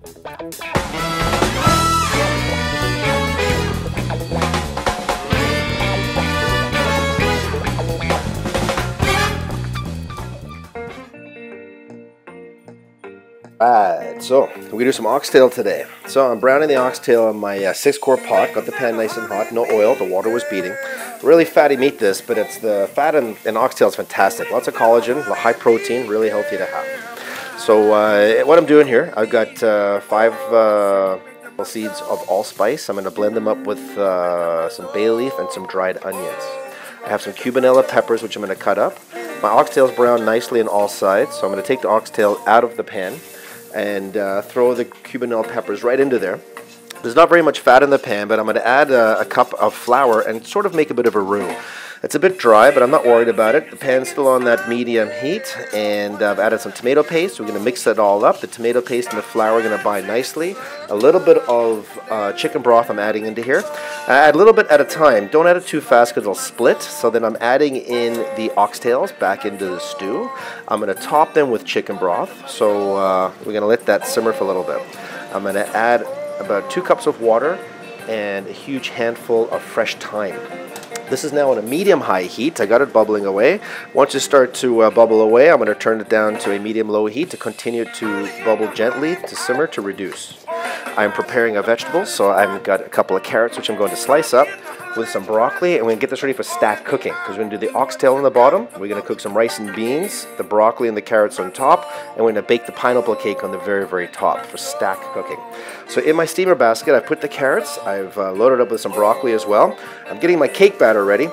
Alright, so we're going to do some oxtail today. So I'm browning the oxtail on my 6-quart pot. Got the pan nice and hot, no oil, the water was beating. Really fatty meat this, but it's the fat in oxtail is fantastic. Lots of collagen, high protein, really healthy to have. So what I'm doing here, I've got 5 seeds of allspice. I'm going to blend them up with some bay leaf and some dried onions. I have some cubanella peppers, which I'm going to cut up. My oxtail's browned nicely on all sides, so I'm going to take the oxtail out of the pan and throw the cubanella peppers right into there. There's not very much fat in the pan, but I'm going to add a cup of flour and sort of make a bit of a roux. It's a bit dry, but I'm not worried about it. The pan's still on that medium heat, and I've added some tomato paste. We're going to mix that all up. The tomato paste and the flour are going to bind nicely. A little bit of chicken broth I'm adding into here. I add a little bit at a time. Don't add it too fast because it'll split. So then I'm adding in the oxtails back into the stew. I'm going to top them with chicken broth. So we're going to let that simmer for a little bit. I'm going to add about 2 cups of water and a huge handful of fresh thyme. This is now on a medium-high heat. I got it bubbling away. Once it starts to bubble away, I'm going to turn it down to a medium-low heat to continue to bubble gently, to simmer, to reduce. I'm preparing our vegetables, so I've got a couple of carrots, which I'm going to slice up with some broccoli, and we're going to get this ready for stack cooking, because we're going to do the oxtail on the bottom, we're going to cook some rice and beans, the broccoli and the carrots on top, and we're going to bake the pineapple cake on the very, very top for stack cooking. So in my steamer basket, I put the carrots, I've loaded up with some broccoli as well. I'm getting my cake batter ready.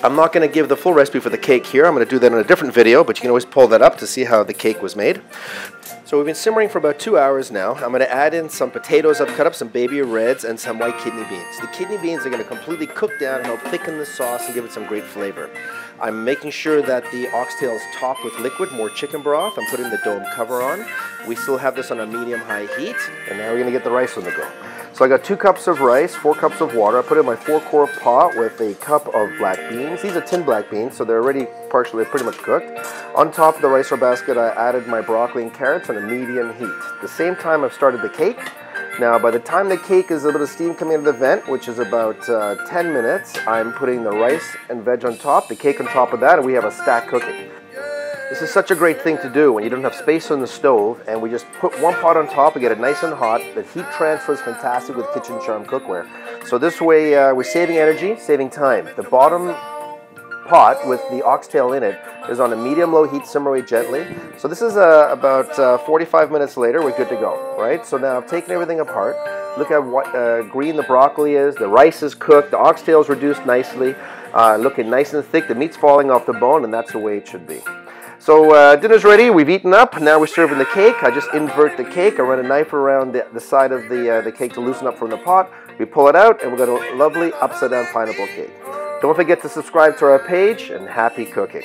I'm not going to give the full recipe for the cake here. I'm going to do that in a different video, but you can always pull that up to see how the cake was made. So we've been simmering for about 2 hours now. I'm going to add in some potatoes I've cut up, some baby reds, and some white kidney beans. The kidney beans are going to completely cook down and help thicken the sauce and give it some great flavor. I'm making sure that the oxtail is topped with liquid, more chicken broth. I'm putting the dome cover on. We still have this on a medium-high heat, and now we're going to get the rice on the go. So I got 2 cups of rice, 4 cups of water. I put it in my 4-quart pot with a cup of black beans. These are tin black beans, so they're already pretty much cooked. On top of the rice basket, I added my broccoli and carrots on a medium heat. At the same time, I've started the cake. Now, by the time the cake is a bit of steam coming out of the vent, which is about 10 minutes, I'm putting the rice and veg on top, the cake on top of that, and we have a stack cooking. This is such a great thing to do when you don't have space on the stove, and we just put one pot on top and get it nice and hot. The heat transfer is fantastic with Kitchen Charm Cookware. So this way we're saving energy, saving time. The bottom pot with the oxtail in it is on a medium-low heat, simmer away gently. So this is about 45 minutes later, we're good to go, right? So now I've taken everything apart. Look at what green the broccoli is, the rice is cooked, the oxtail is reduced nicely, looking nice and thick, the meat's falling off the bone, and that's the way it should be. So dinner's ready, we've eaten up, now we're serving the cake. I just invert the cake, I run a knife around the side of the cake to loosen up from the pot. We pull it out, and we've got a lovely upside down pineapple cake. Don't forget to subscribe to our page, and happy cooking.